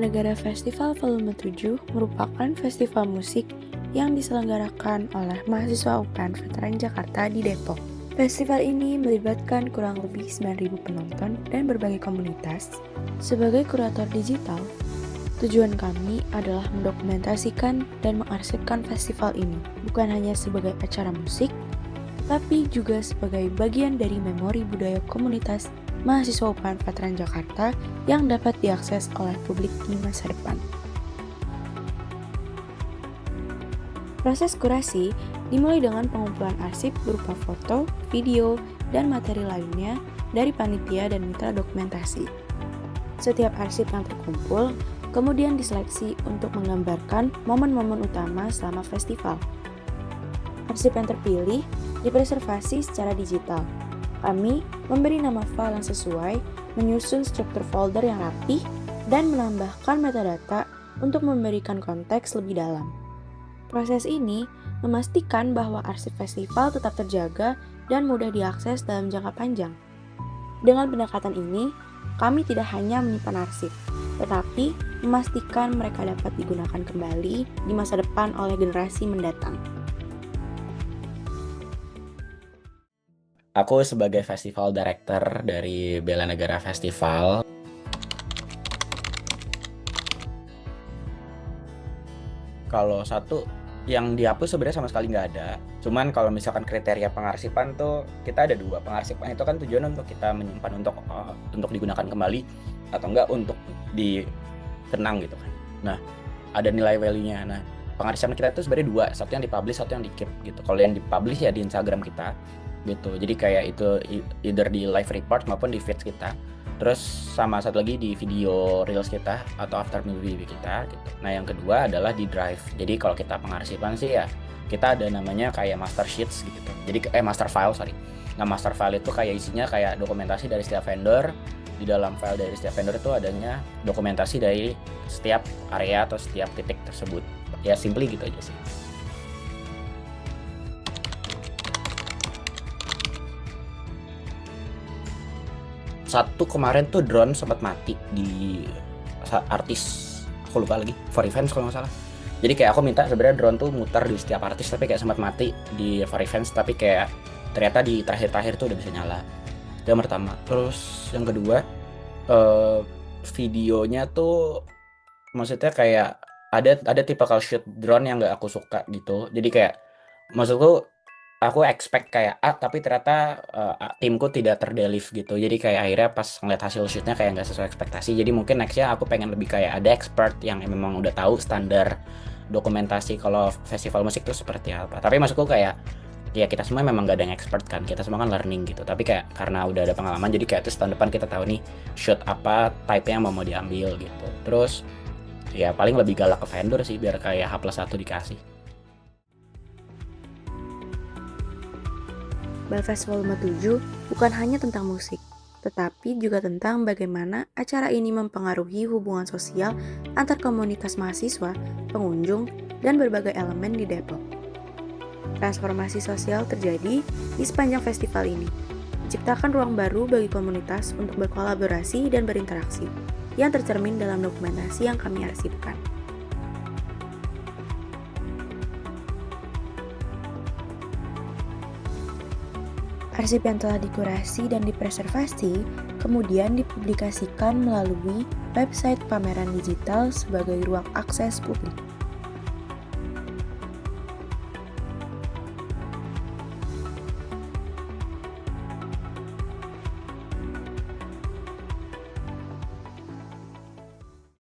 Negara Festival Volume 7 merupakan festival musik yang diselenggarakan oleh mahasiswa UPN Veteran Jakarta di Depok. Festival ini melibatkan kurang lebih 9.000 penonton dan berbagai komunitas. Sebagai kurator digital, tujuan kami adalah mendokumentasikan dan mengarsipkan festival ini, bukan hanya sebagai acara musik, tapi juga sebagai bagian dari memori budaya komunitas mahasiswa UPN Veteran Jakarta yang dapat diakses oleh publik di masa depan. Proses kurasi dimulai dengan pengumpulan arsip berupa foto, video, dan materi lainnya dari panitia dan mitra dokumentasi. Setiap arsip yang terkumpul kemudian diseleksi untuk menggambarkan momen-momen utama selama festival. Arsip yang terpilih dipreservasi secara digital. Kami memberi nama file yang sesuai, menyusun struktur folder yang rapih, dan menambahkan metadata untuk memberikan konteks lebih dalam. Proses ini memastikan bahwa arsip festival tetap terjaga dan mudah diakses dalam jangka panjang. Dengan pendekatan ini, kami tidak hanya menyimpan arsip, tetapi memastikan mereka dapat digunakan kembali di masa depan oleh generasi mendatang. Aku sebagai festival director dari Bela Negara Festival. Kalau satu yang dihapus sebenarnya sama sekali nggak ada. Cuman kalau misalkan kriteria pengarsipan tuh kita ada dua. Pengarsipan itu kan tujuan untuk kita menyimpan untuk digunakan kembali atau enggak untuk dikenang gitu kan. Nah, ada nilai value-nya. Nah, pengarsipan kita itu sebenarnya dua, satu yang dipublish, satu yang di-keep gitu. Kalau yang dipublish ya di Instagram kita gitu. Jadi kayak itu either di live report maupun di feeds kita. Terus sama satu lagi di video reels kita atau after movie kita gitu. Nah, yang kedua adalah di drive. Jadi kalau kita pengarsipan sih ya kita ada namanya kayak master sheets gitu. Jadi master file, sorry. Nah, master file itu kayak isinya kayak dokumentasi dari setiap vendor. Di dalam file dari setiap vendor itu adanya dokumentasi dari setiap area atau setiap titik tersebut. Ya simply gitu aja sih. Satu kemarin tuh drone sempat mati di artis, aku lupa lagi, For Events kalau nggak salah. Jadi kayak aku minta sebenarnya drone tuh muter di setiap artis, tapi kayak sempat mati di For Events, tapi kayak ternyata di terakhir-terakhir tuh udah bisa nyala. Itu yang pertama. Terus yang kedua, videonya tuh maksudnya kayak ada typical shoot drone yang nggak aku suka gitu. Jadi kayak maksudku aku expect kayak A, tapi ternyata timku tidak terdeliver gitu. Jadi kayak akhirnya pas ngeliat hasil shootnya kayak nggak sesuai ekspektasi. Jadi mungkin nextnya aku pengen lebih kayak ada expert yang memang udah tahu standar dokumentasi kalau festival musik itu seperti apa. Tapi maksudku kayak ya kita semua memang gak ada yang expert kan. Kita semua kan learning gitu. Tapi kayak karena udah ada pengalaman jadi kayak terus tahun depan kita tahu nih shoot apa, type-nya mau diambil gitu. Terus ya paling lebih galak ke vendor sih biar kayak H+1 dikasih. Belfast Volume 7 bukan hanya tentang musik, tetapi juga tentang bagaimana acara ini mempengaruhi hubungan sosial antar komunitas mahasiswa, pengunjung, dan berbagai elemen di Depok. Transformasi sosial terjadi di sepanjang festival ini, menciptakan ruang baru bagi komunitas untuk berkolaborasi dan berinteraksi, yang tercermin dalam dokumentasi yang kami arsipkan. Arsip yang telah dikurasi dan dipreservasi kemudian dipublikasikan melalui website pameran digital sebagai ruang akses publik.